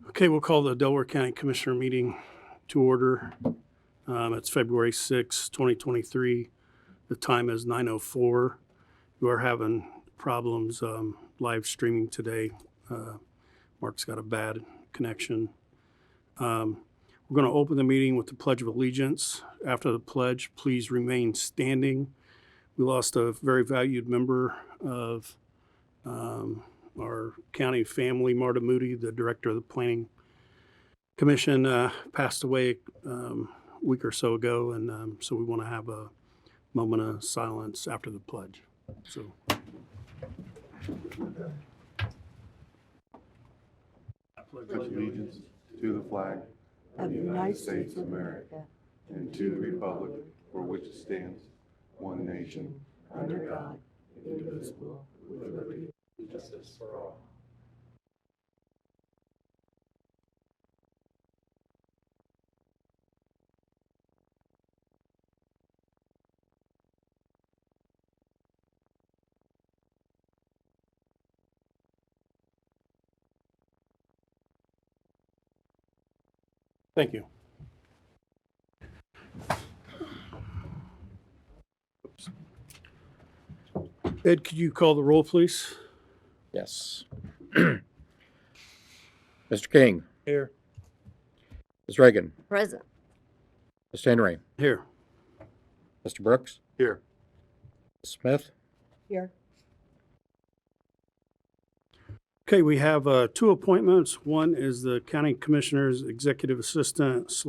Okay, we'll call the Delaware County Commissioner meeting to order. It's February 6, 2023. The time is 9:04. We are having problems live streaming today. Mark's got a bad connection. We're going to open the meeting with the Pledge of Allegiance. After the pledge, please remain standing. We lost a very valued member of our county family. Marta Moody, the director of the Planning Commission, passed away a week or so ago, and so we want to have a moment of silence after the pledge. So. I pledge allegiance to the flag of the United States of America and to the republic for which it stands, one nation, under God, indivisible, with liberty and justice for all. Thank you. Ed, could you call the roll, please? Yes. Mr. King. Here. Ms. Reagan. Present. Mr. Henry. Here. Mr. Brooks. Here. Ms. Smith. Here. Okay, we have two appointments. One is the County Commissioner's Executive Assistant /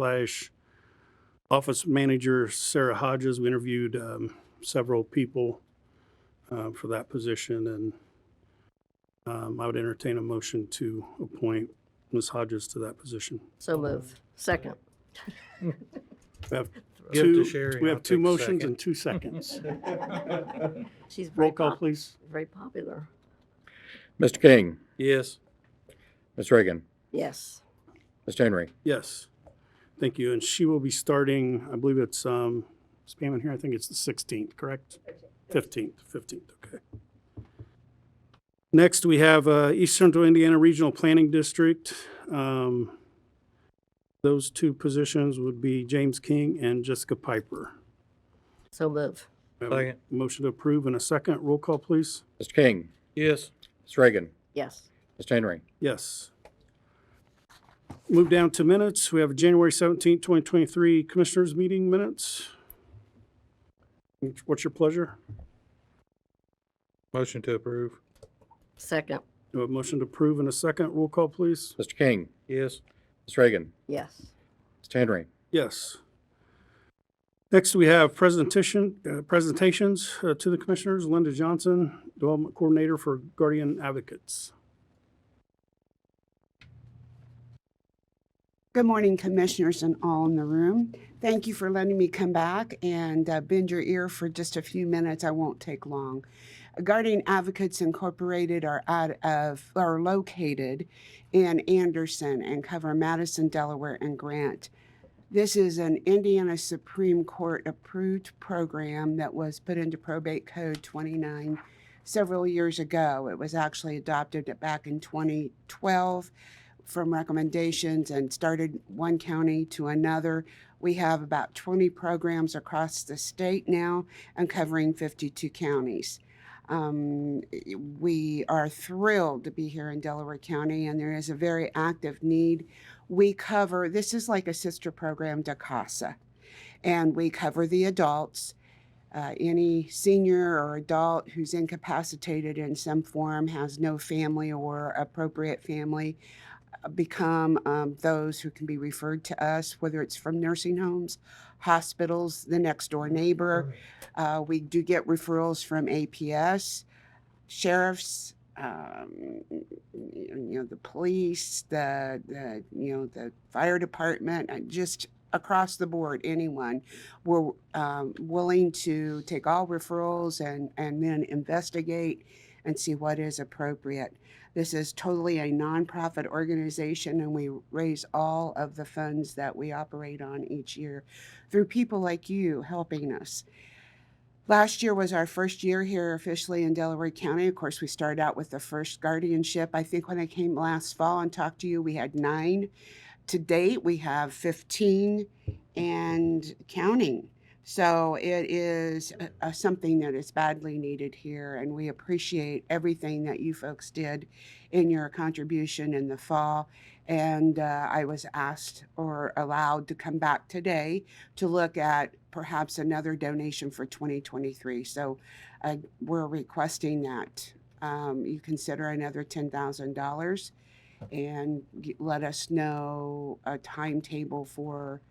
Office Manager, Sarah Hodges. We interviewed several people for that position, and I would entertain a motion to appoint Ms. Hodges to that position. So move. Second. We have Give to two, Sherry, we I'll have two take motions second. and 2 seconds. She's Roll call, please. very popular. Mr. King. Yes. Ms. Reagan. Yes. Mr. Henry. Yes, thank you. And she will be starting, I believe it's, spam in here, I think it's the 16th, correct? 15th, okay. Next, we have East Central Indiana Regional Planning District. Those two positions would be James King and Jessica Piper. So move. We have a Second. motion to approve and a second. Roll call, please. Mr. King. Yes. Ms. Reagan. Yes. Mr. Henry. Yes. Move down to minutes. We have January 17th, 2023 Commissioners Meeting minutes. What's your pleasure? Motion to approve. Second. We have a motion to approve and a second. Roll call, please. Mr. King. Yes. Ms. Reagan. Yes. Mr. Henry. Yes. Next, we have presentations to the Commissioners. Linda Johnson, Development Coordinator for Guardian Advocates. Good morning, Commissioners and all in the room. Thank you for letting me come back and bend your ear for just a few minutes. I won't take long. Guardian Advocates Incorporated are located in Anderson and cover Madison, Delaware, and Grant. This is an Indiana Supreme Court approved program that was put into Probate Code 29 several years ago. It was actually adopted back in 2012 from recommendations and started one county to another. We have about 20 programs across the state now and covering 52 counties. We are thrilled to be here in Delaware County, and there is a very active need. We cover, this is like a sister program to CASA, and we cover the adults. Any senior or adult who's incapacitated in some form, has no family or appropriate family, become those who can be referred to us, whether it's from nursing homes, hospitals, the next door neighbor. We do get referrals from APS, sheriffs, the police, the fire department, just across the board, anyone. We're willing to take all referrals and then investigate and see what is appropriate. This is totally a nonprofit organization, and we raise all of the funds that we operate on each year through people like you helping us. Last year was our first year here officially in Delaware County. Of course, we started out with the first guardianship. I think when I came last fall and talked to you, we had 9. To date, we have 15 and counting. So it is something that is badly needed here, and we appreciate everything that you folks did in your contribution in the fall. And I was asked or allowed to come back today to look at perhaps another donation for 2023. So we're requesting that you consider another $10,000 and let us know a timetable for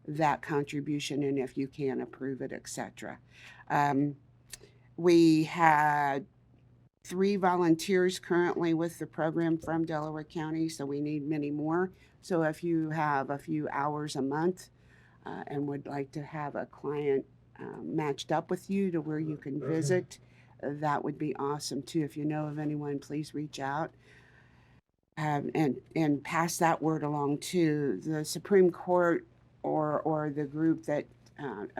that contribution and if you can approve it, etc. We had 3 volunteers currently with the program from Delaware County, so we need many more. So if you have a few hours a month and would like to have a client matched up with you to where you can visit, that would be awesome too. If you know of anyone, please reach out. And pass that word along to the Supreme Court or the group that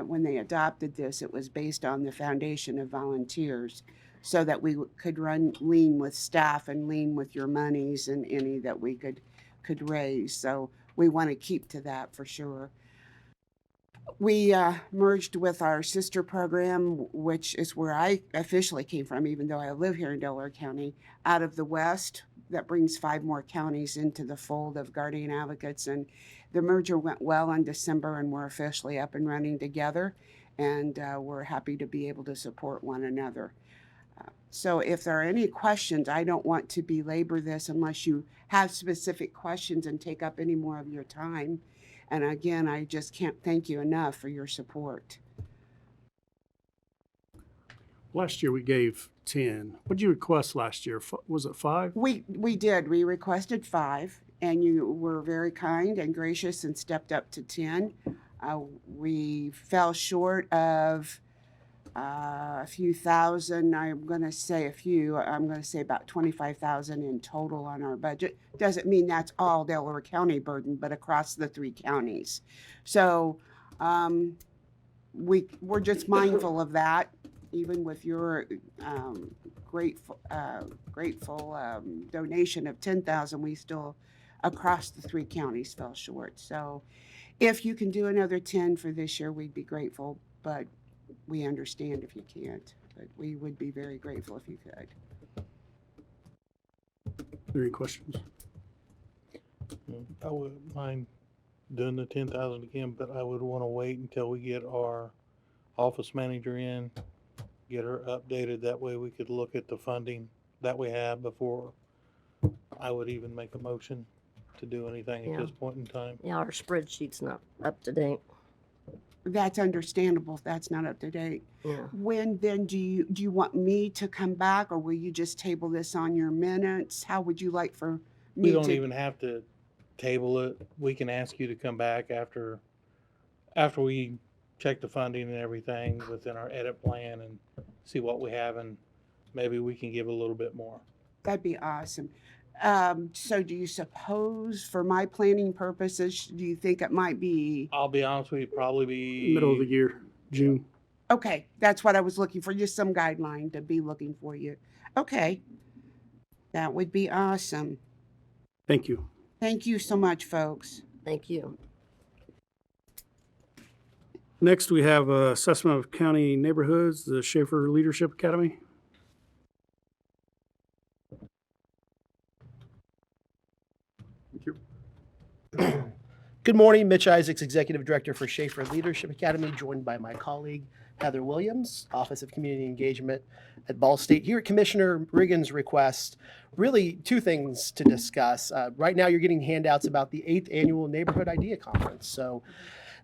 when they adopted this, it was based on the foundation of volunteers, so that we could lean with staff and lean with your monies and any that we could raise. So we want to keep to that for sure. We merged with our sister program, which is where I officially came from, even though I live here in Delaware County, out of the West. That brings 5 more counties into the fold of guardian advocates. And the merger went well in December, and we're officially up and running together. And we're happy to be able to support one another. So if there are any questions, I don't want to belabor this unless you have specific questions and take up any more of your time. And again, I just can't thank you enough for your support. Last year we gave 10. What did you request last year? Was it 5? We did. We requested 5, and you were very kind and gracious and stepped up to 10. We fell short of a few thousand. I'm going to say a few. I'm going to say about 25,000 in total on our budget. Doesn't mean that's all Delaware County burden, but across the 3 counties. So we're just mindful of that. Even with your grateful donation of 10,000, we still across the 3 counties fell short. So if you can do another 10 for this year, we'd be grateful, but we understand if you can't. But we would be very grateful if you could. Are there any questions? I wouldn't mind doing the 10,000 again, but I would want to wait until we get our office manager in, get her updated. That way we could look at the funding that we have before I would even make a motion to do anything at this point in time. Yeah, our spreadsheet's not up to date. That's understandable if that's not up to date. Yeah. When then do you want me to come back, or will you just table this on your minutes? How would you like for me We don't to? even have to table it. We can ask you to come back after we check the funding and everything within our edit plan and see what we have, and maybe we can give a little bit more. That'd be awesome. So do you suppose, for my planning purposes, do you think it might be? I'll be honest with you, probably be Middle of the year, June. Okay, that's what I was looking for, just some guideline to be looking for you. Okay, that would be awesome. Thank you. Thank you so much, folks. Thank you. Next, we have assessment of county neighborhoods, the Schaefer Leadership Academy. Good morning, Mitch Isaacs, Executive Director for Schaefer Leadership Academy, joined by my colleague Heather Williams, Office of Community Engagement at Ball State. Here at Commissioner Riggins' request, really 2 things to discuss. Right now, you're getting handouts about the 8th Annual Neighborhood Idea Conference. So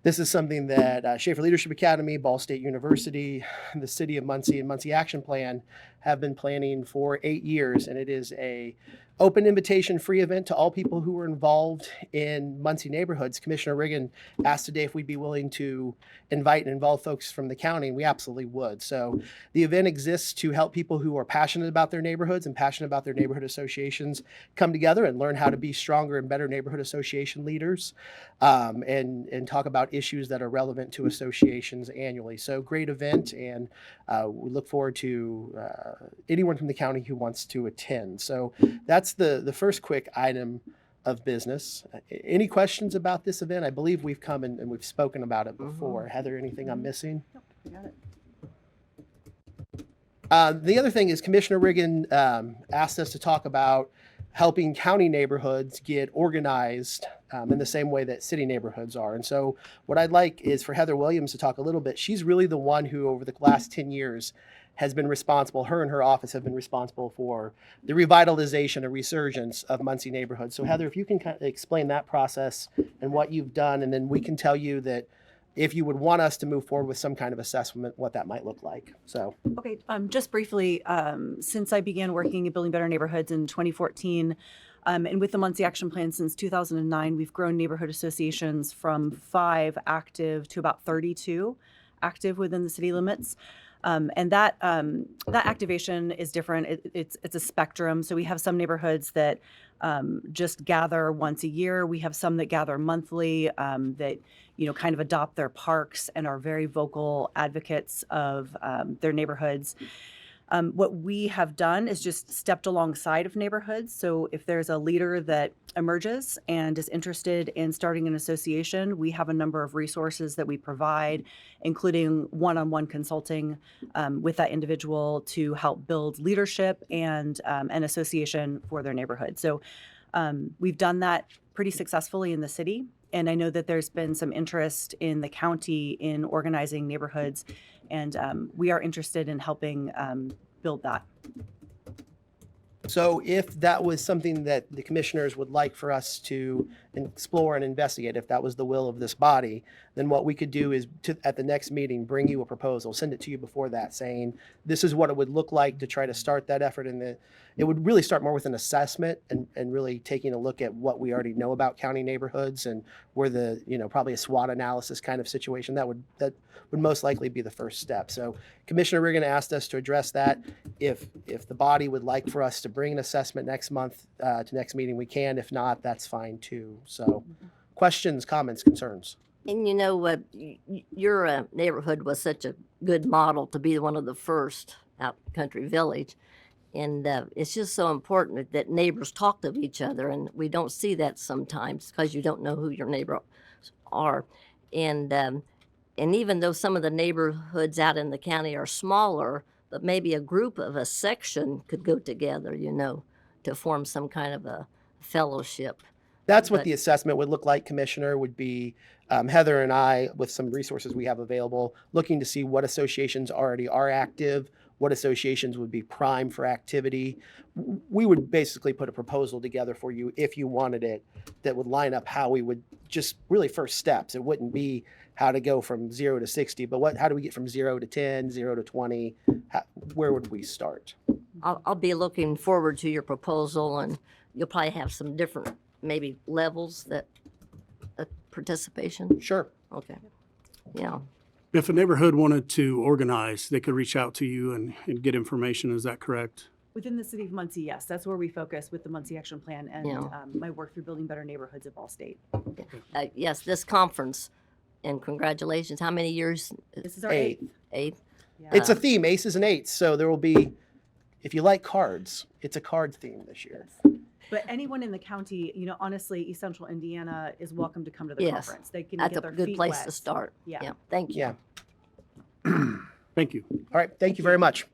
this is something that Schaefer Leadership Academy, Ball State University, the City of Muncie, and Muncie Action Plan have been planning for 8 years, and it is a open invitation free event to all people who are involved in Muncie neighborhoods. Commissioner Riggin asked today if we'd be willing to invite and involve folks from the county, and we absolutely would. So the event exists to help people who are passionate about their neighborhoods and passionate about their neighborhood associations come together and learn how to be stronger and better neighborhood association leaders, and talk about issues that are relevant to associations annually. So great event, and we look forward to anyone from the county who wants to attend. So that's the first quick item of business. Any questions about this event? I believe we've come and we've spoken about it before. Heather, anything I'm missing? Nope, I got it. The other thing is Commissioner Riggin asked us to talk about helping county neighborhoods get organized in the same way that city neighborhoods are. And so what I'd like is for Heather Williams to talk a little bit. She's really the one who over the last 10 years has been responsible, her and her office have been responsible for the revitalization and resurgence of Muncie neighborhoods. So Heather, if you can kind of explain that process and what you've done, and then we can tell you that if you would want us to move forward with some kind of assessment, what that might look like. So, Okay, just briefly, since I began working at Building Better Neighborhoods in 2014, and with the Muncie Action Plan since 2009, we've grown neighborhood associations from 5 active to about 32 active within the city limits. And that activation is different. It's a spectrum. So we have some neighborhoods that just gather once a year. We have some that gather monthly, that kind of adopt their parks and are very vocal advocates of their neighborhoods. What we have done is just stepped alongside of neighborhoods. So if there's a leader that emerges and is interested in starting an association, we have a number of resources that we provide, including one-on-one consulting with that individual to help build leadership and an association for their neighborhood. So we've done that pretty successfully in the city. And I know that there's been some interest in the county in organizing neighborhoods, and we are interested in helping build that. So if that was something that the commissioners would like for us to explore and investigate, if that was the will of this body, then what we could do is at the next meeting, bring you a proposal, send it to you before that saying, this is what it would look like to try to start that effort. And it would really start more with an assessment and really taking a look at what we already know about county neighborhoods and where probably a SWOT analysis kind of situation that would most likely be the first step. So Commissioner Riggin asked us to address that. If the body would like for us to bring an assessment next month to next meeting, we can. If not, that's fine too. So questions, comments, concerns? And you know what, your neighborhood was such a good model to be one of the first out country village. And it's just so important that neighbors talk to each other, and we don't see that sometimes because you don't know who your neighbors are. And even though some of the neighborhoods out in the county are smaller, but maybe a group of a section could go together, to form some kind of a fellowship. That's what But- the assessment would look like, Commissioner, would be Heather and I, with some resources we have available, looking to see what associations already are active, what associations would be prime for activity. We would basically put a proposal together for you if you wanted it that would line up how we would just really first steps. It wouldn't be how to go from 0 to 60, but how do we get from 0 to 10, 0 to 20? Where would we start? I'll be looking forward to your proposal, and you'll probably have some different maybe levels that participation. Sure. Okay. Yeah. If a neighborhood wanted to organize, they could reach out to you and get information. Is that correct? Within the city of Muncie, yes, that's where we focus with the Muncie Action Plan and Yeah. my work through Building Better Neighborhoods of all state. Yes, this conference, and congratulations. How many years? This is our Eight. 8th. Eighth? Yeah. It's a theme, aces and eights. So there will be, if you like cards, it's a card theme this year. But anyone in the county, honestly, East Central Indiana is welcome to come to the Yes. conference. They can That's get a their good feet place wet. to start. Yeah. Thank you. Yeah. Thank you. All right. Thank you very much.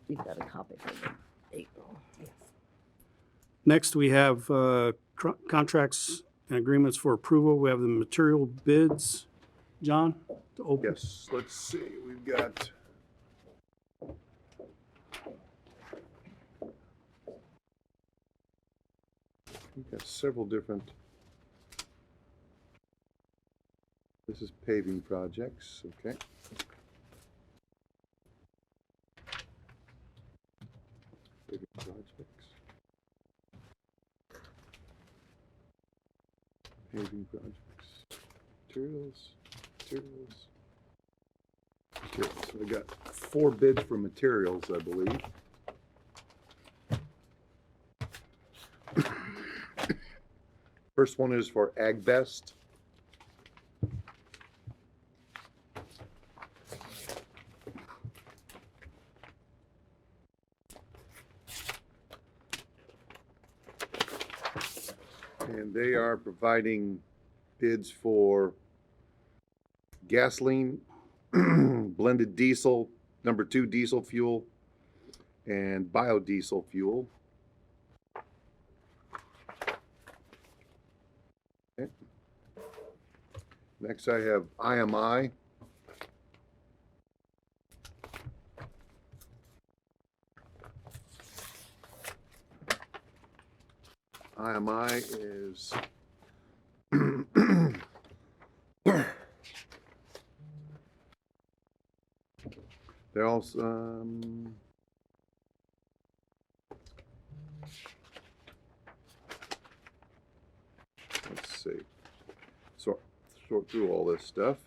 You've got a copy for April. Next, we have contracts and agreements for approval. We have the material bids. John? to open? Yes, let's see, we've got. We've got several different. This is paving projects, okay. projects. Paving projects. Materials. So I got 4 bids for materials, I believe. First one is for AgBest. And they are providing bids for gasoline, blended diesel, number 2 diesel fuel, and biodiesel fuel. Okay. Next I have IMI. IMI is they're also let's see, sort through all this stuff.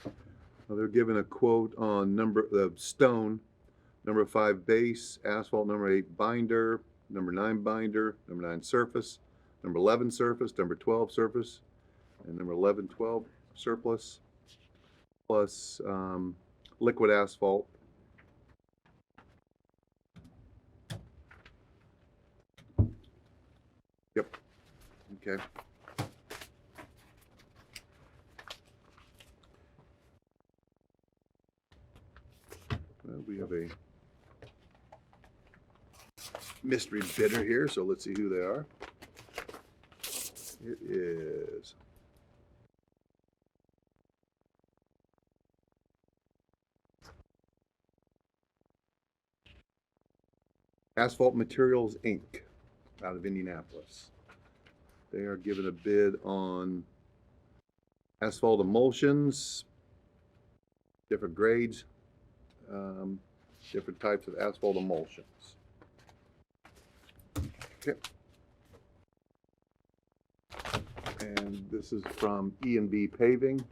Well, they're giving a quote on number of stone, number 5 base, asphalt number 8 binder, number 9 binder, number 9 surface, number 11 surface, number 12 surface, and number 11, 12 surplus, plus liquid asphalt. Yep. Okay. Well, we have a mystery bidder here, so let's see who they are. It is Asphalt Materials, Inc., out of Indianapolis. They are giving a bid on asphalt emulsions, different grades, different types of asphalt emulsions. Okay. And this is from E&B Paving.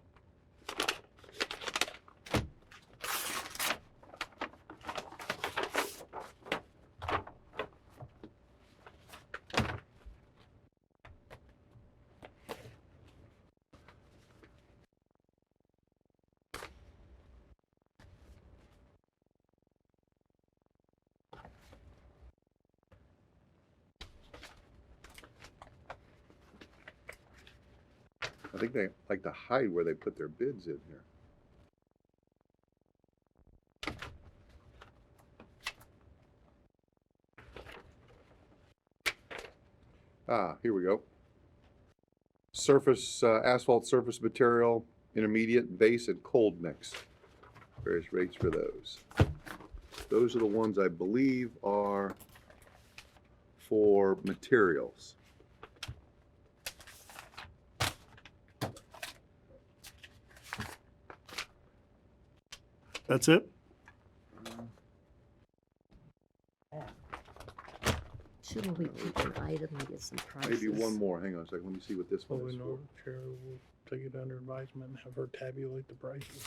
I think they like to hide where they put their bids in here. Ah, here we go. Surface, asphalt surface material, intermediate, base, and cold mix. Various rates for those. Those are the ones I believe are for materials. That's it? Shouldn't we pick an item and get some prices? Maybe one more. Hang on a second. Let me see what this Well, one we is know for. Chair will take it under advisement and have her tabulate the prices.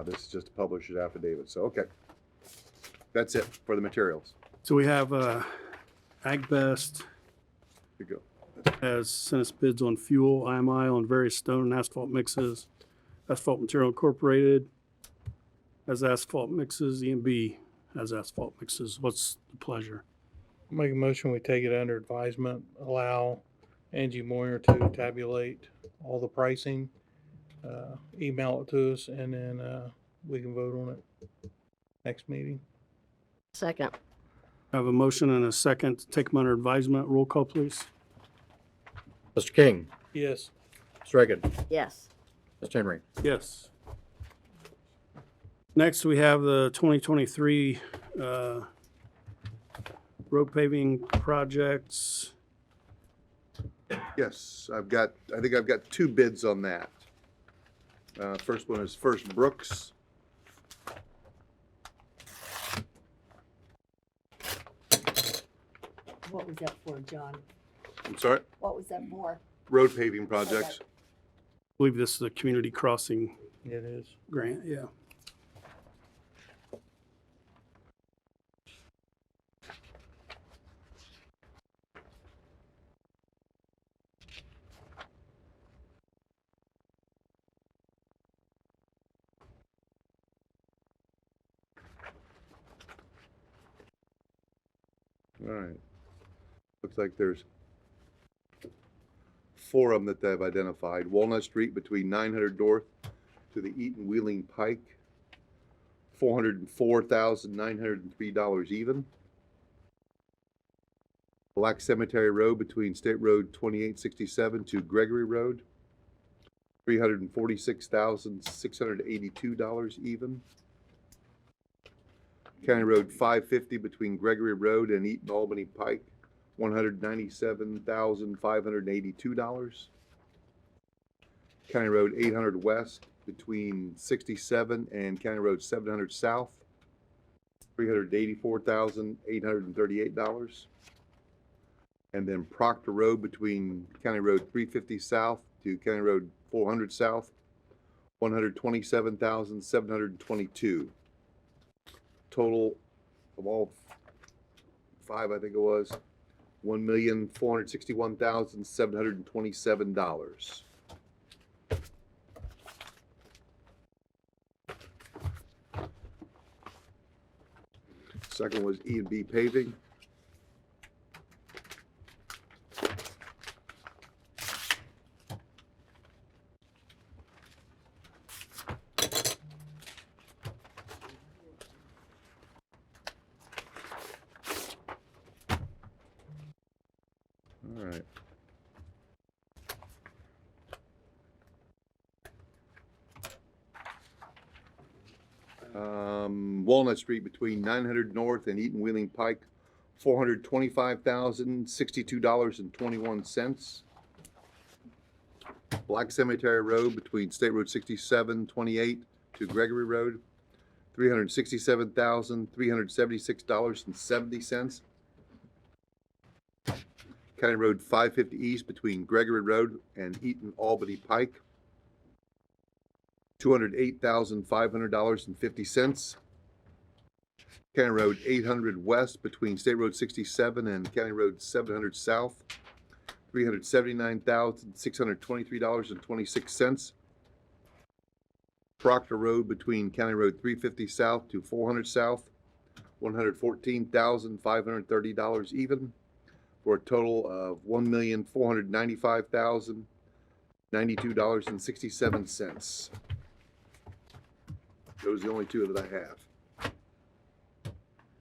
This is just a published affidavit. So, okay. That's it for the materials. So we have AgBest Here you go. has sent us bids on fuel, IMI on various stone and asphalt mixes. Asphalt Material Incorporated has asphalt mixes. E&B has asphalt mixes. What's the pleasure? Make a motion, we take it under advisement, allow Angie Moyer to tabulate all the pricing, email it to us, and then we can vote on it next meeting. Second. I have a motion and a second to take them under advisement. Roll call, please. Mr. King, Yes. Ms. Reagan, Yes. Mr. Henry. Yes. Next, we have the 2023 road paving projects. Yes, I think I've got two bids on that. First one is First Brooks. What was that for, John? I'm sorry, What was that for? road paving projects. I believe this is a community crossing It is. grant, yeah. All right. Looks like there's four of them that they've identified. Walnut Street between 900 North to the Eaton Wheeling Pike, $404,903 even. Black Cemetery Road between State Road 2867 to Gregory Road, $346,682 even. County Road 550 between Gregory Road and Eaton Albany Pike, $197,582. County Road 800 West between 67 and County Road 700 South, $384,838. And then Proctor Road between County Road 350 South to County Road 400 South, $127,722. Total of all five, I think it was, $1,461,727. Second was E&B paving. All right. Walnut Street between 900 North and Eaton Wheeling Pike, $425,062.21. Black Cemetery Road between State Road 6728 to Gregory Road, $367,376.70. County Road 550 East between Gregory Road and Eaton Albany Pike, $208,500.50. County Road 800 West between State Road 67 and County Road 700 South, $379,623.26. Proctor Road between County Road 350 South to 400 South, $114,530 even, for a total of $1,495,092.67. Those are the only two that I have.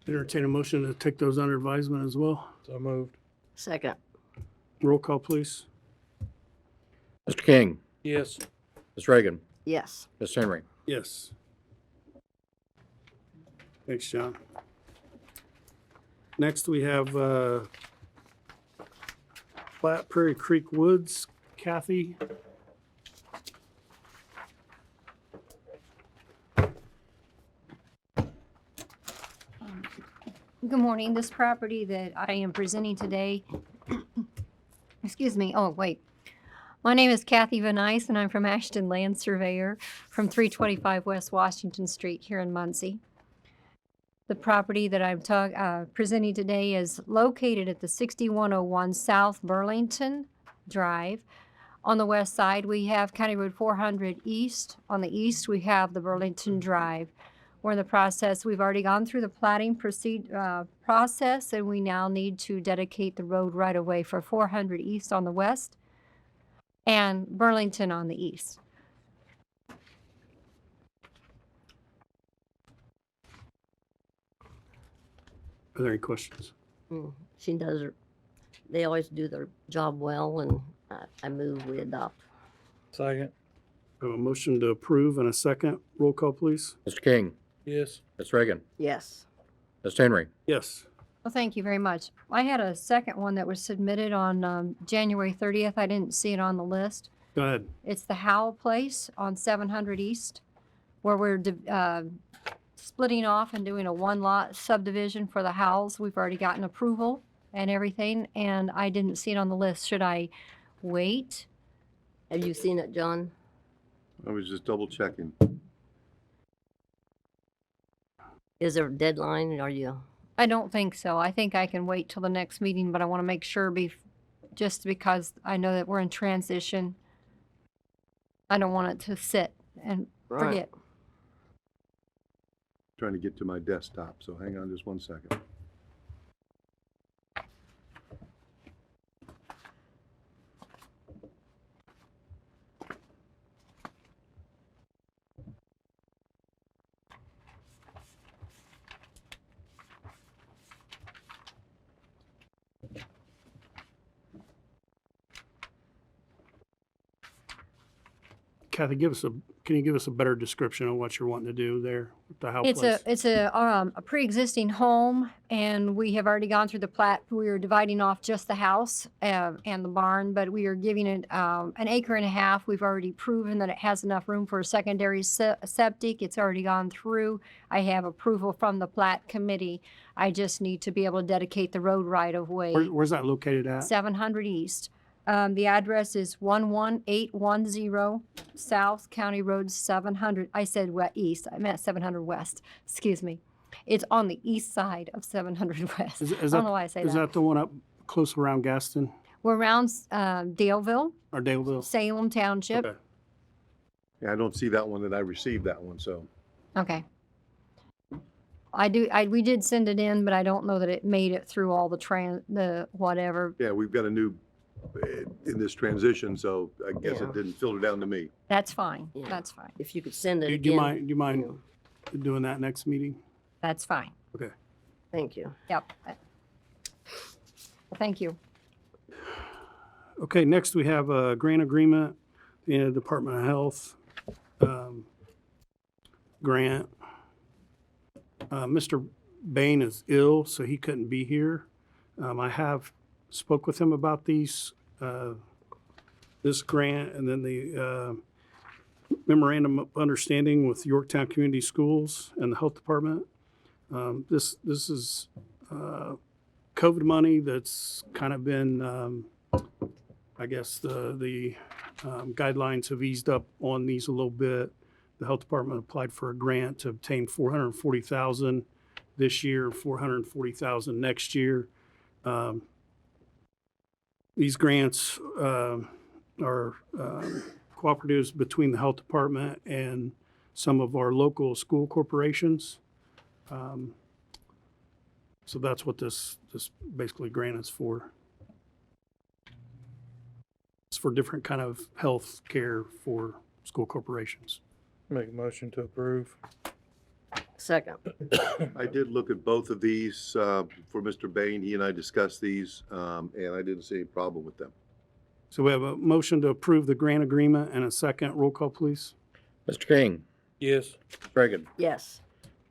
Entertain a motion to take those under advisement as well. So moved. Second. Roll call, please. Mr. King, Yes. Ms. Reagan, Yes. Mr. Henry. Yes. Thanks, John. Next, we have Flat Prairie Creek Woods. Kathy? Good morning. This property that I am presenting today, excuse me, oh, wait. My name is Kathy Van Ice, and I'm from Ashton Land Surveyor from 325 West Washington Street here in Muncie. The property that I'm presenting today is located at the 6101 South Burlington Drive. On the west side, we have County Road 400 East. On the east, we have the Burlington Drive. We're in the process, we've already gone through the platting process, and we now need to dedicate the road right away for 400 East on the west and Burlington on the east. Are there any questions? She does they always do their job well, and I move we adopt. Second. I have a motion to approve and a second. Roll call, please. Mr. King, Yes. Ms. Reagan, Yes. Mr. Henry. Yes. Well, thank you very much. I had a second one that was submitted on January 30th. I didn't see it on the list. Go ahead. It's the Howell Place on 700 East, where we're splitting off and doing a one-lot subdivision for the Howells. We've already gotten approval and everything, and I didn't see it on the list. Should I wait? Have you seen it, John? I was just double checking. Is there a deadline? Are you? I don't think so. I think I can wait till the next meeting, but I want to make sure just because I know that we're in transition. I don't want it to sit and Right. forget. Trying to get to my desktop, so hang on just one second. Kathy, can you give us a better description of what you're wanting to do there with the Howell Place? It's a pre-existing home, and we have already gone through the plat. We are dividing off just the house and the barn, but we are giving it an acre and a half. We've already proven that it has enough room for a secondary septic. It's already gone through. I have approval from the plat committee. I just need to be able to dedicate the road right of way. Where's that located at? 700 East. The address is 11810 South County Road 700. I said east. I meant 700 West. Excuse me. It's on the east side of 700 West. I don't know why I say Is that. that the one up close around Gaston We're around Daleville, or Daleville? Salem Township. Okay. Yeah, I don't see that one, that I received that one, so. Okay. We did send it in, but I don't know that it made it through all the whatever. Yeah, we've got a new, in this transition, so I guess Yeah. it didn't filter down to me. That's fine. Yeah. That's fine. If you could send it Do again. you mind doing that next meeting? That's fine. Okay. Thank you. Yep. Thank you. Okay, next we have a grant agreement, the Department of Health grant. Mr. Bain is ill, so he couldn't be here. I have spoke with him about this grant, and then the memorandum of understanding with Yorktown Community Schools and the Health Department. This is COVID money that's kind of been, I guess the guidelines have eased up on these a little bit. The Health Department applied for a grant to obtain $440,000 this year, $440,000 next year. These grants are cooperatives between the Health Department and some of our local school corporations. So that's what this basically grant is for. It's for different kind of health care for school corporations. Make a motion to approve. Second. I did look at both of these for Mr. Bain. He and I discussed these, and I didn't see any problem with them. So we have a motion to approve the grant agreement and a second. Roll call, please. Mr. King, Yes. Ms. Reagan, Yes.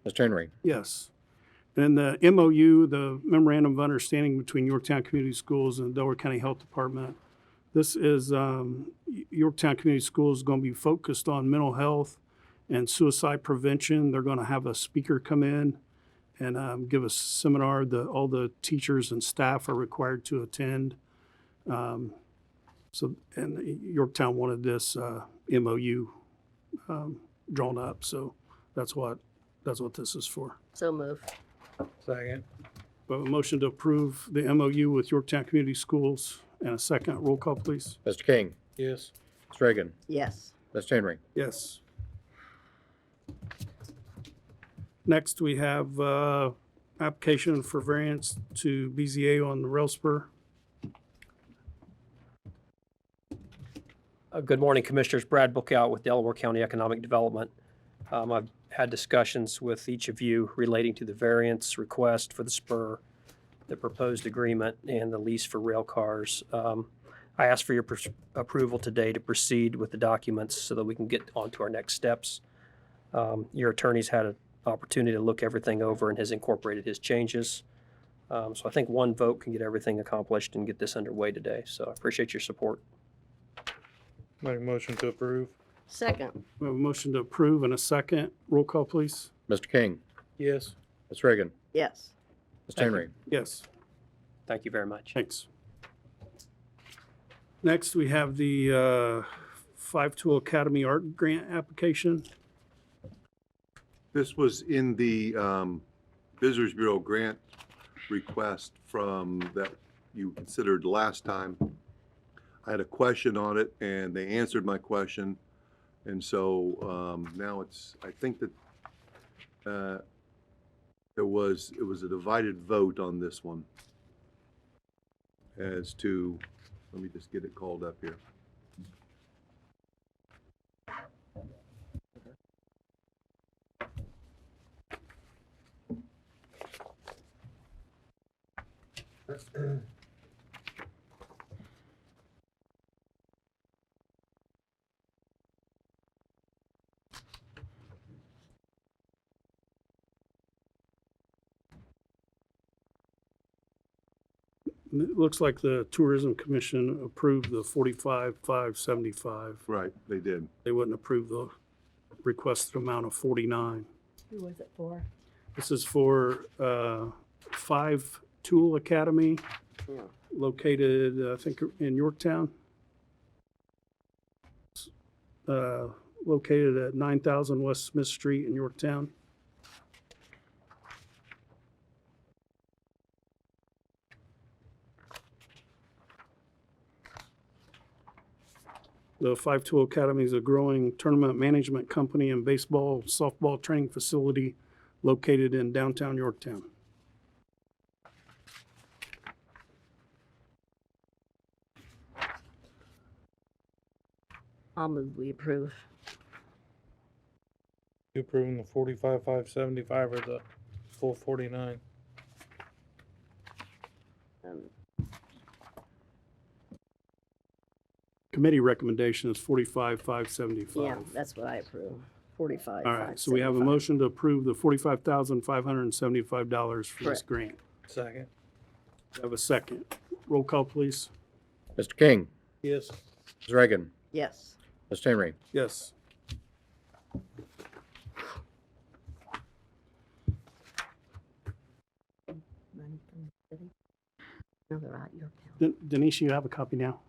Mr. Henry. Yes. And the MOU, the Memorandum of Understanding between Yorktown Community Schools and the Delaware County Health Department. This is Yorktown Community Schools is going to be focused on mental health and suicide prevention. They're going to have a speaker come in and give a seminar. All the teachers and staff are required to attend. And Yorktown wanted this MOU drawn up, so that's what this is for. So move. Second. We have a motion to approve the MOU with Yorktown Community Schools and a second. Roll call, please. Mr. King, Yes. Ms. Reagan, Yes. Mr. Henry. Yes. Next, we have application for variance to BZA on the rail spur. Good morning, Commissioners. Brad Bookout with Delaware County Economic Development. I've had discussions with each of you relating to the variance request for the spur, the proposed agreement, and the lease for rail cars. I asked for your approval today to proceed with the documents so that we can get on to our next steps. Your attorney's had an opportunity to look everything over and has incorporated his changes. So I think one vote can get everything accomplished and get this underway today. So I appreciate your support. Make a motion to approve. Second. We have a motion to approve and a second. Roll call, please. Mr. King, Yes. Ms. Reagan, Yes. Ms. Thank you. Henry. Yes. Thank you very much. Thanks. Next, we have the Five Tool Academy Art Grant application. This was in the Visitors Bureau grant request from that you considered last time. I had a question on it and they answered my question. And so now I think that it was a divided vote on this one as to, let me just get it called up here. It looks like the Tourism Commission approved the 45,575. Right, they did. They wouldn't approve the requested amount of 49. Who was it for? This is for Five Tool Academy, Yeah. located, I think, in Yorktown. Located at 9,000 West Smith Street in Yorktown. The Five Tool Academy is a growing tournament management company and baseball, softball training facility located in downtown Yorktown. I'll move we approve. You approving the 45,575 or the full 49? Um, Committee recommendation is 45,575. Yeah, that's what I approve. 45. All right, so we have a motion to approve the $45,575 for this Correct. grant. Second. We have a second. Roll call, please. Mr. King, Yes. Ms. Reagan, Yes. Ms. Henry. Yes. Money from the city? No, they're out Yorktown. Denise, you have a copy now?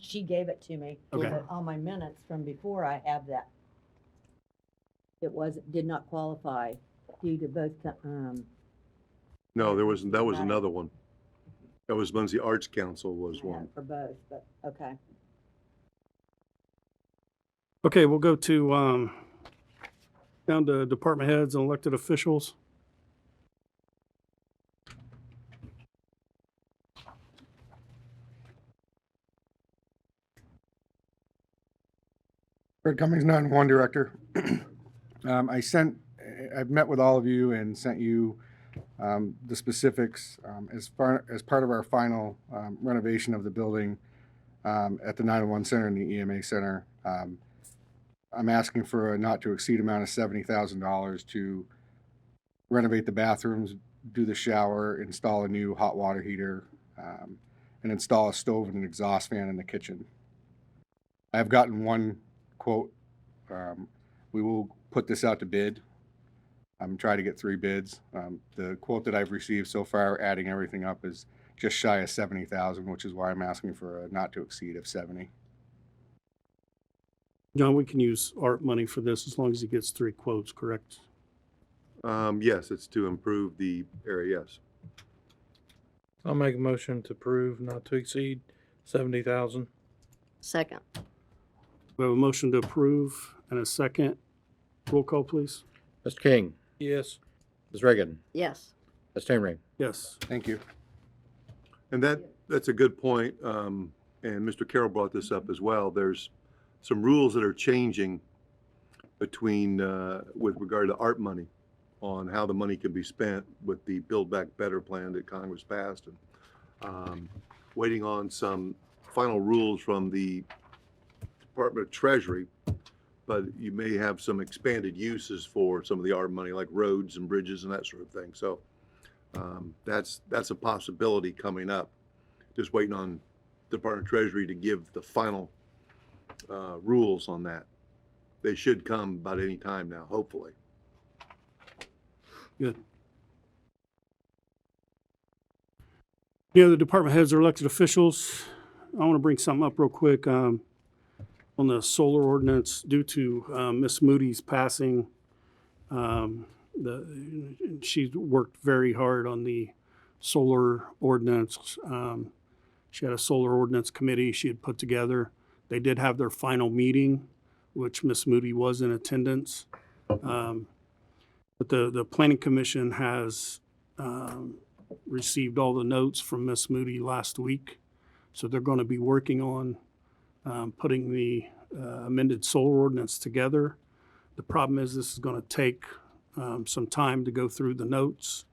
She gave it to me. Okay. But on my minutes from before, I have that. Did not qualify due to both, No, that was another one. That was Muncie Arts Council was one. for both, but, okay. Okay, we'll go to, down to department heads and elected officials. Fred Cummings, 911 Director. I've met with all of you and sent you the specifics as part of our final renovation of the building at the 911 Center and the EMA Center. I'm asking for a not to exceed amount of $70,000 to renovate the bathrooms, do the shower, install a new hot water heater, and install a stove and an exhaust fan in the kitchen. I've gotten one quote. We will put this out to bid. I'm trying to get 3 bids. The quote that I've received so far, adding everything up, is just shy of 70,000, which is why I'm asking for a not to exceed of 70. John, we can use art money for this as long as he gets 3 quotes, correct? Yes, it's to improve the area, yes. I'll make a motion to approve not to exceed 70,000. Second. We have a motion to approve and a second. Roll call, please. Mr. King, Yes. Ms. Reagan, Yes. Ms. Henry. Yes. Thank you. And that's a good point. And Mr. Carroll brought this up as well. There's some rules that are changing between, with regard to art money on how the money can be spent with the Build Back Better plan that Congress passed. And waiting on some final rules from the Department of Treasury, but you may have some expanded uses for some of the art money, like roads and bridges and that sort of thing. So That's a possibility coming up. Just waiting on Department of Treasury to give the final rules on that. They should come about any time now, hopefully. Good. Any other department heads or elected officials? I want to bring something up real quick on the solar ordinance due to Miss Moody's passing. She worked very hard on the solar ordinance. She had a solar ordinance committee she had put together. They did have their final meeting, which Miss Moody was in attendance. But the planning commission has received all the notes from Miss Moody last week. So they're going to be working on putting the amended solar ordinance together. The problem is this is going to take some time to go through the notes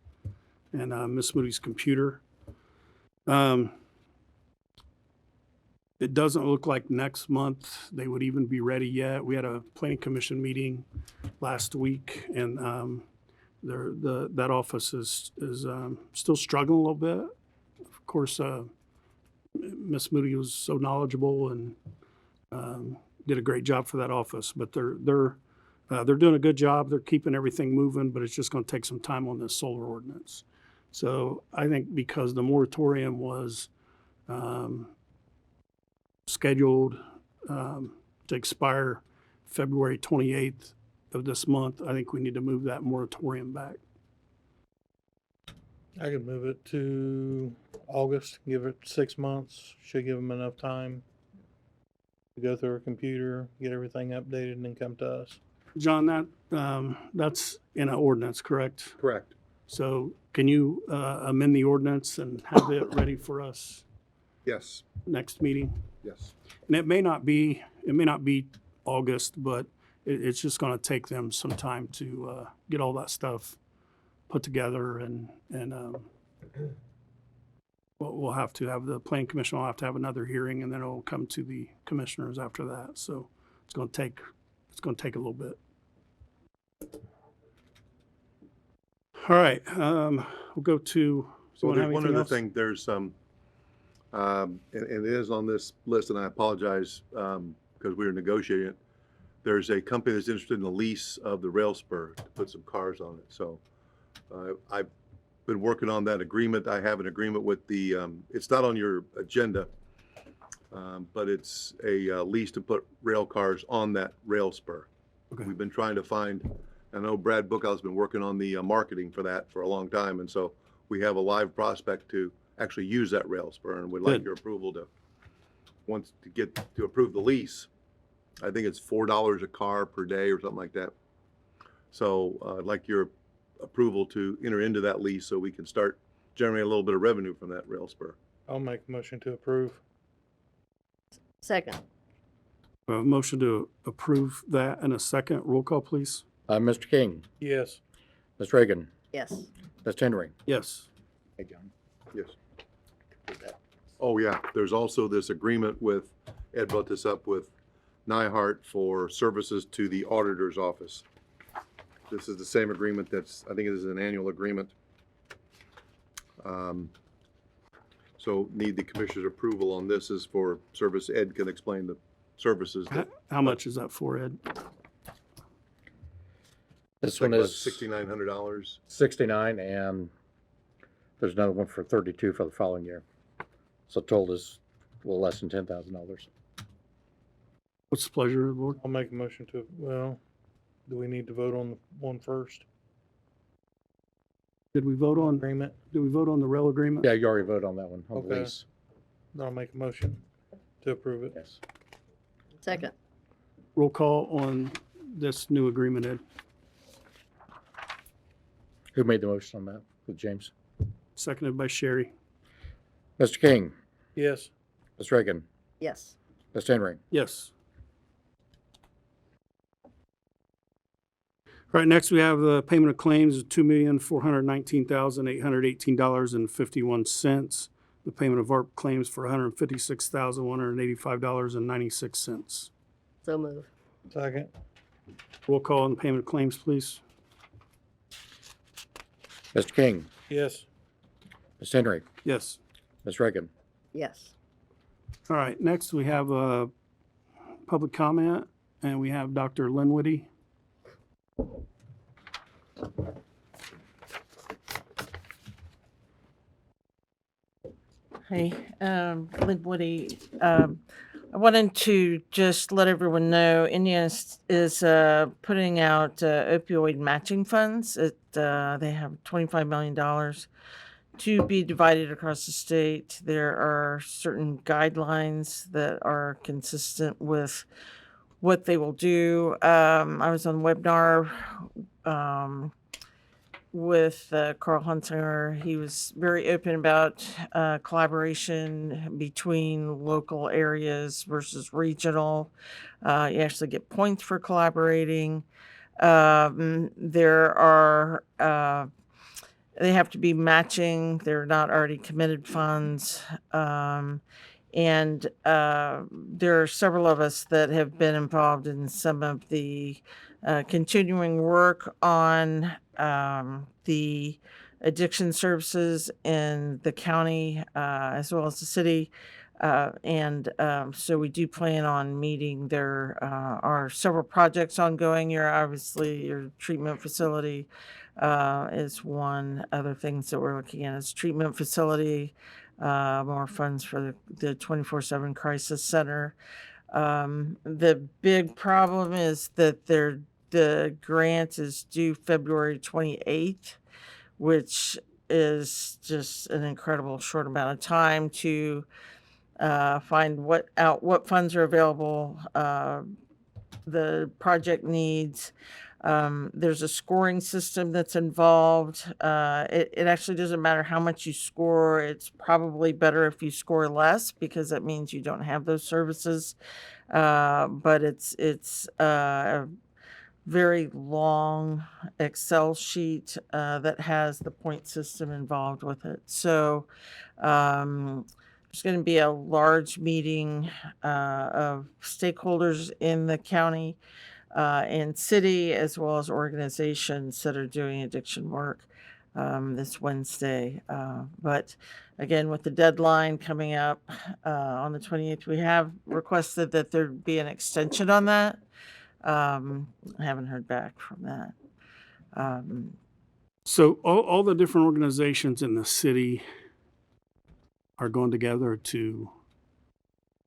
and Miss Moody's computer. It doesn't look like next month they would even be ready yet. We had a planning commission meeting last week, and that office is still struggling a little bit. Of course, Miss Moody was so knowledgeable and did a great job for that office. But they're doing a good job. They're keeping everything moving, but it's just going to take some time on this solar ordinance. So I think because the moratorium was scheduled to expire February 28th of this month, I think we need to move that moratorium back. I could move it to August, give it 6 months. Should give them enough time to go through our computer, get everything updated, and then come to us. John, that's in an ordinance, correct? Correct. So can you amend the ordinance and have it ready for us Yes, next meeting? yes. And it may not be August, but it's just going to take them some time to get all that stuff put together, and we'll have to have the planning commission will have to have another hearing, and then it'll come to the commissioners after that. So it's going to take a little bit. All right, we'll go to. So Anyone have there's one anything other else? thing, there's and it is on this list, and I apologize because we were negotiating it. There's a company that's interested in the lease of the rail spur to put some cars on it. So I've been working on that agreement. I have an agreement with the, it's not on your agenda, but it's a lease to put rail cars on that rail spur. Okay. We've been trying to find, I know Brad Bookhouse been working on the marketing for that for a long time. And so we have a live prospect to actually use that rail spur, and we'd like Good. your approval to approve the lease. I think it's $4 a car per day or something like that. So I'd like your approval to enter into that lease so we can start generating a little bit of revenue from that rail spur. I'll make a motion to approve. Second. A motion to approve that in a second. Roll call, please. Mr. King, Yes. Ms. Reagan, Yes. Ms. Henry. Yes. Hey, John. Yes. Oh, yeah. There's also this agreement with, Ed brought this up with Nyhart for services to the auditor's office. This is the same agreement that's, I think it is an annual agreement. So need the commissioner's approval on this is for service. Ed can explain the services. How much is that for, Ed? This one is $6,900. 69, and there's another one for 32 for the following year. So total is a little less than $10,000. What's the pleasure of the board? I'll make a motion to, well, do we need to vote on the one first? Did we vote on Agreement? the rail agreement? Yeah, you already voted on that one, on the Okay. lease. I'll make a motion to approve it. Yes. Second. Roll call on this new agreement, Ed. Who made the motion on that? With James? Seconded by Sherry. Mr. King, Yes. Ms. Reagan, Yes. Ms. Henry. Yes. All right, next we have the payment of claims of $2,419,818.51. The payment of ARP claims for $156,185.96. So move. Second. Roll call on the payment of claims, please. Mr. King, Yes. Ms. Henry, Yes. Ms. Reagan. Yes. All right, next we have a public comment, and we have Dr. Linwoody. Hey, Lynn Woody. I wanted to just let everyone know Indiana is putting out opioid matching funds. They have $25 million to be divided across the state. There are certain guidelines that are consistent with what they will do. I was on a webinar with Carl Hunsinger. He was very open about collaboration between local areas versus regional. You actually get points for collaborating. There are they have to be matching. They're not already committed funds. And there are several of us that have been involved in some of the continuing work on the addiction services in the county as well as the city. So we do plan on meeting. There are several projects ongoing. Your treatment facility is one. Other things that we're looking at is treatment facility, more funds for the 24/7 crisis center. The big problem is that the grant is due February 28th, which is just an incredible short amount of time to find what funds are available, the project needs. There's a scoring system that's involved. It actually doesn't matter how much you score. It's probably better if you score less because that means you don't have those services. But it's a very long Excel sheet that has the point system involved with it. So there's going to be a large meeting of stakeholders in the county and city, as well as organizations that are doing addiction work this Wednesday. But again, with the deadline coming up on the 28th, we have requested that there be an extension on that. I haven't heard back from that. So all the different organizations in the city are going together to,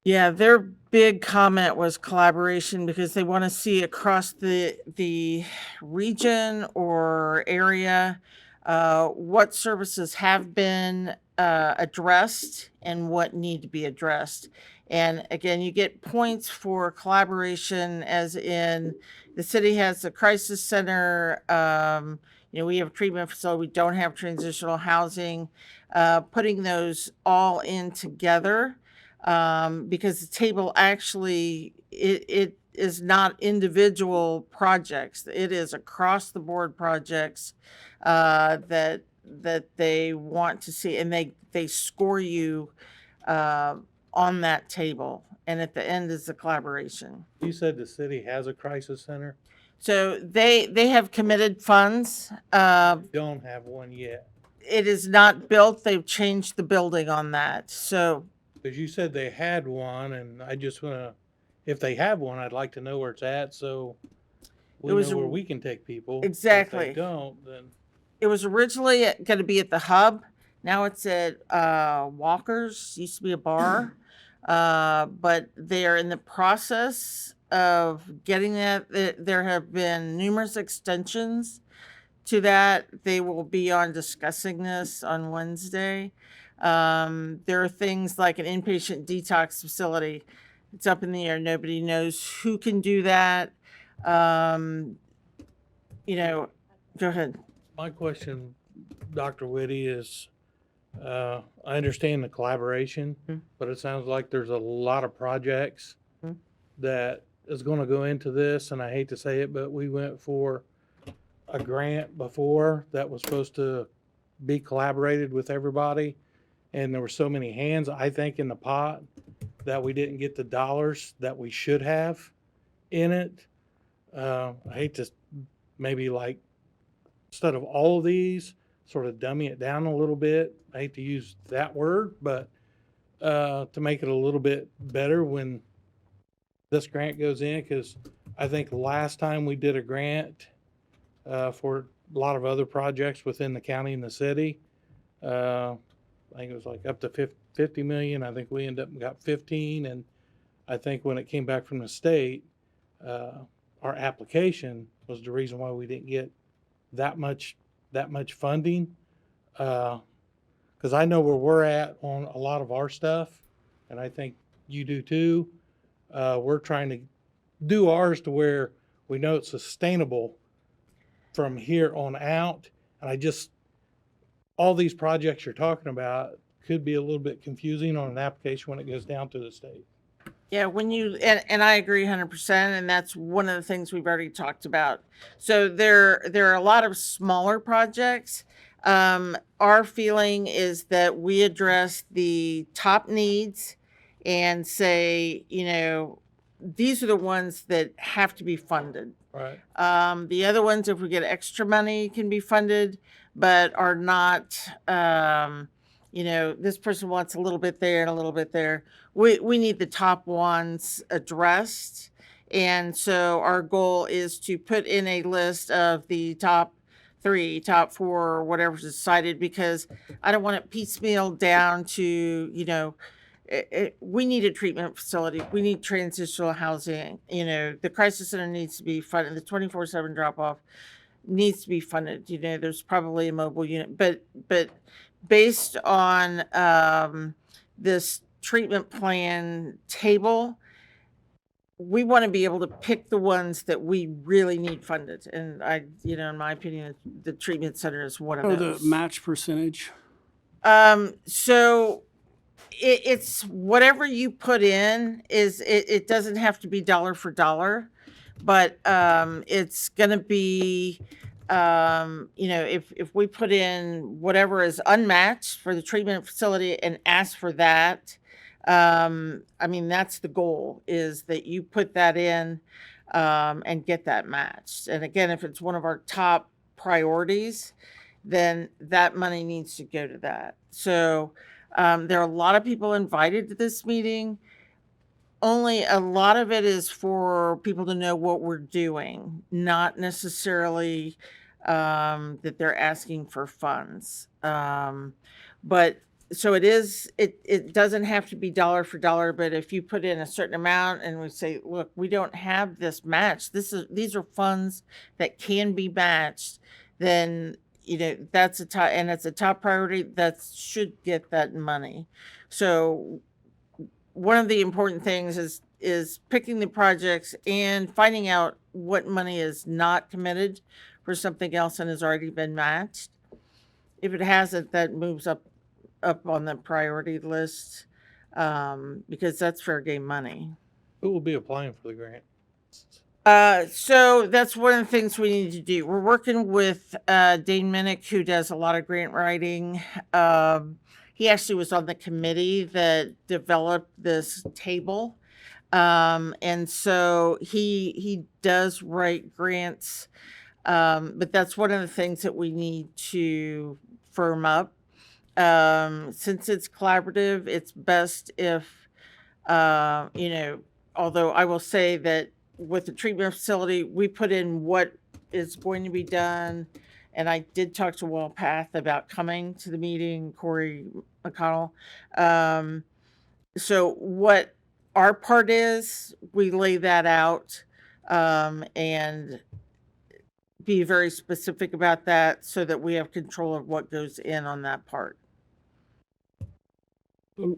Yeah, their big comment was collaboration because they want to see across the region or area what services have been addressed and what need to be addressed. And again, you get points for collaboration, as in the city has the crisis center. We have a treatment facility. We don't have transitional housing. Putting those all in together. Because the table actually it is not individual projects. It is across the board projects that they want to see, and they score you on that table. And at the end is the collaboration. You said the city has a crisis center? So they have committed funds. Don't have one yet. It is not built. They've changed the building on that. So. Because you said they had one, and I just want to, if they have one, I'd like to know where it's at, so we know where we can take people. Exactly. If they don't, then. It was originally going to be at the Hub. Now it's at Walker's. Used to be a bar. But they are in the process of getting that. There have been numerous extensions to that. They will be on discussing this on Wednesday. There are things like an inpatient detox facility. It's up in the air. Nobody knows who can do that. Go ahead. My question, Dr. Whitty, is I understand the collaboration, but it sounds like there's a lot of projects that is going to go into this, and I hate to say it, but we went for a grant before that was supposed to be collaborated with everybody. And there were so many hands, I think, in the pot that we didn't get the dollars that we should have in it. I hate to maybe instead of all of these, sort of dummy it down a little bit. I hate to use that word, but to make it a little bit better when this grant goes in, because I think last time we did a grant for a lot of other projects within the county and the city, I think it was like up to 50 million. I think we ended up got 15, and I think when it came back from the state, our application was the reason why we didn't get that much funding. Because I know where we're at on a lot of our stuff, and I think you do too. We're trying to do ours to where we know it's sustainable from here on out. And all these projects you're talking about could be a little bit confusing on an application when it goes down to the state. Yeah, and I agree 100%, and that's one of the things we've already talked about. So there are a lot of smaller projects. Our feeling is that we address the top needs and say, these are the ones that have to be funded. Right. The other ones, if we get extra money, can be funded, but are not, this person wants a little bit there and a little bit there. We need the top ones addressed. And so our goal is to put in a list of the top 3, top 4, or whatever's decided, because I don't want it piecemeal down to, we need a treatment facility. We need transitional housing. The crisis center needs to be funded. The 24/7 drop off needs to be funded. There's probably a mobile unit, but based on this treatment plan table, we want to be able to pick the ones that we really need funded. And in my opinion, the treatment center is one of those. The match percentage. So it's whatever you put in it doesn't have to be dollar for dollar, but it's going to be, if we put in whatever is unmatched for the treatment facility and ask for that, that's the goal, is that you put that in and get that matched. And again, if it's one of our top priorities, then that money needs to go to that. So there are a lot of people invited to this meeting. Only a lot of it is for people to know what we're doing, not necessarily that they're asking for funds. But so it doesn't have to be dollar for dollar, but if you put in a certain amount and we say, look, we don't have this matched, these are funds that can be matched, then that's and it's a top priority, that should get that money. So one of the important things is picking the projects and finding out what money is not committed for something else and has already been matched. If it hasn't, that moves up on the priority list, because that's fair game money. Who will be applying for the grant? So that's one of the things we need to do. We're working with Dane Minnick, who does a lot of grant writing. He actually was on the committee that developed this table. And so he does write grants. But that's one of the things that we need to firm up. Since it's collaborative, it's best if, although I will say that with the treatment facility, we put in what is going to be done. And I did talk to Wellpath about coming to the meeting, Corey McConnell. So what our part is, we lay that out and be very specific about that so that we have control of what goes in on that part.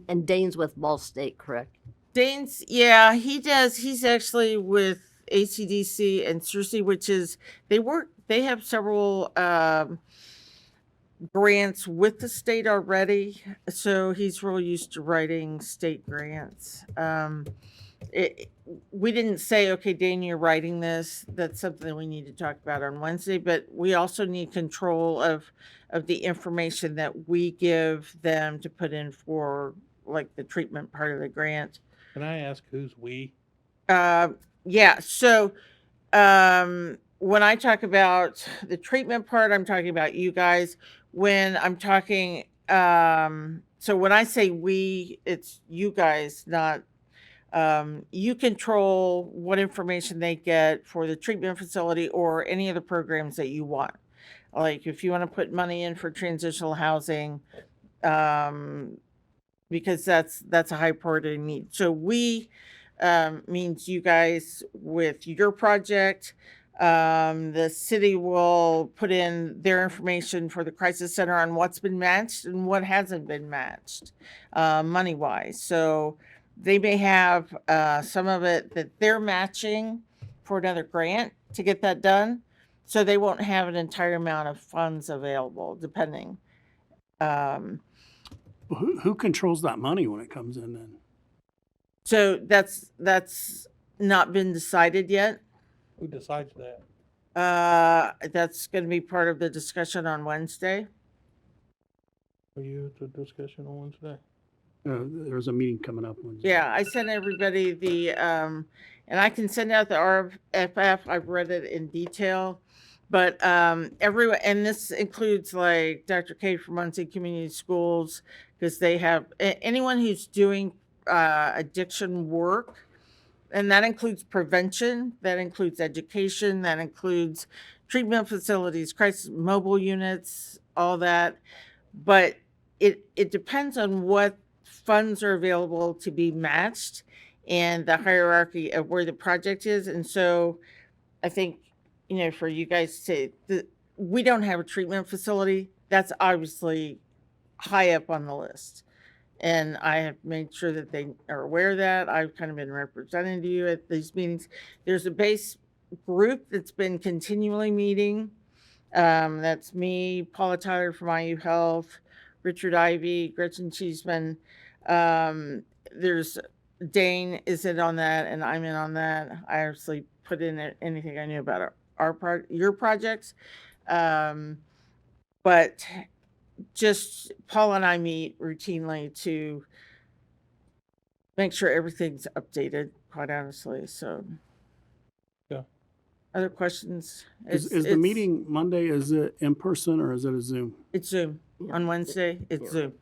And Dane's with Ball State, correct? Dane's, yeah, he does. He's actually with ACDC and CERC, which is, they have several grants with the state already. So he's real used to writing state grants. We didn't say, okay, Dane, you're writing this. That's something we need to talk about on Wednesday, but we also need control of the information that we give them to put in for like the treatment part of the grant. Can I ask who's we? Yeah. So when I talk about the treatment part, I'm talking about you guys. when I'm talking, so when I say we, it's you guys, not, you control what information they get for the treatment facility or any of the programs that you want. Like if you want to put money in for transitional housing, because that's a high priority need. So we means you guys with your project. The city will put in their information for the crisis center on what's been matched and what hasn't been matched, money wise. So they may have some of it that they're matching for another grant to get that done. So they won't have an entire amount of funds available, depending. Who controls that money when it comes in then? So that's not been decided yet. Who decides that? That's going to be part of the discussion on Wednesday. Are you at the discussion on Wednesday? There's a meeting coming up Wednesday. Yeah, I sent everybody the, and I can send out the RFF. I've read it in detail. But everyone, and this includes like Dr. K from Muncie Community Schools, because they have anyone who's doing addiction work, and that includes prevention, that includes education, that includes treatment facilities, crisis mobile units, all that. But it depends on what funds are available to be matched and the hierarchy of where the project is. And so I think, you know, for you guys to, we don't have a treatment facility. That's obviously high up on the list. And I have made sure that they are aware of that. I've kind of been representing you at these meetings. There's a base group that's been continually meeting. That's me, Paula Tyler from IU Health, Richard Ivy, Gretchen Cheeseman. There's Dane is in on that, and I'm in on that. I actually put in anything I knew about your projects. But just Paul and I meet routinely to make sure everything's updated, quite honestly. So, yeah. Other questions? Is the meeting Monday, is it in person or is it a Zoom? It's Zoom. Yeah. On Wednesday, it's Yeah. Zoom.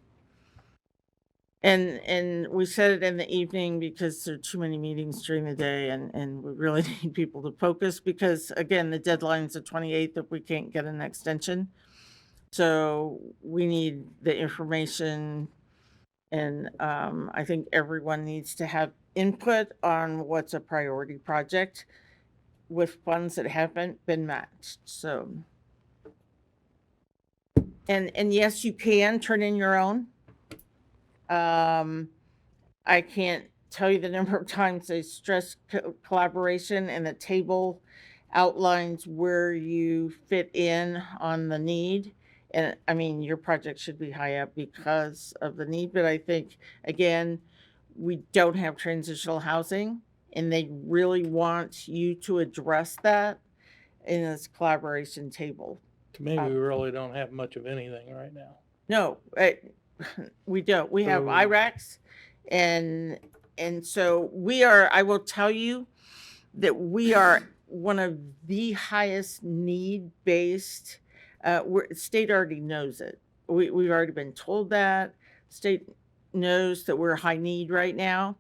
And we said it in the evening because there are too many meetings during the day, and we really need people to focus because, again, the deadline's the 28th if we can't get an extension. So we need the information, and I think everyone needs to have input on what's a priority project with funds that haven't been matched. So, and yes, you can turn in your own. I can't tell you the number of times they stress collaboration, and the table outlines where you fit in on the need. And I mean, your project should be high up because of the need, but I think, again, we don't have transitional housing, and they really want you to address that in this collaboration table. To me, we really don't have much of anything right now. No, we don't. We have So- IRACs, and so we are, I will tell you that we are one of the highest need-based, state already knows it. We've already been told that. State knows that we're high need right now.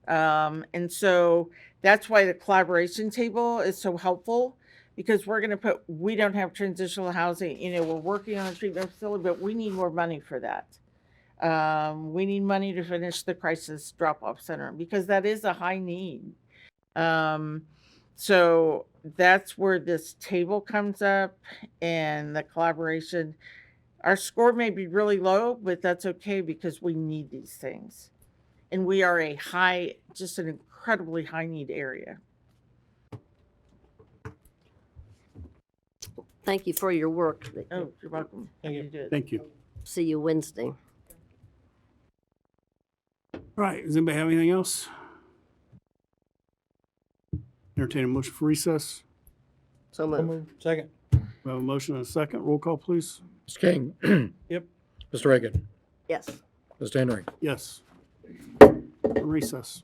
And so that's why the collaboration table is so helpful, because we're going to put, we don't have transitional housing, you know, we're working on a treatment facility, but we need more money for that. We need money to finish the crisis drop-off center because that is a high need. So that's where this table comes up, and the collaboration. Our score may be really low, but that's okay because we need these things. And we are a high, just an incredibly high need area. Thank you for your work. Oh, you're welcome. Thank you. did it. Thank you. See you Wednesday. All right, does anybody have anything else? Entertain a motion for recess. So So moved. moved. Second. We have a motion and a second. Roll call, please. Ms. King. Yep. Mr. Reagan. Yes. Ms. Henry. Yes. Recess.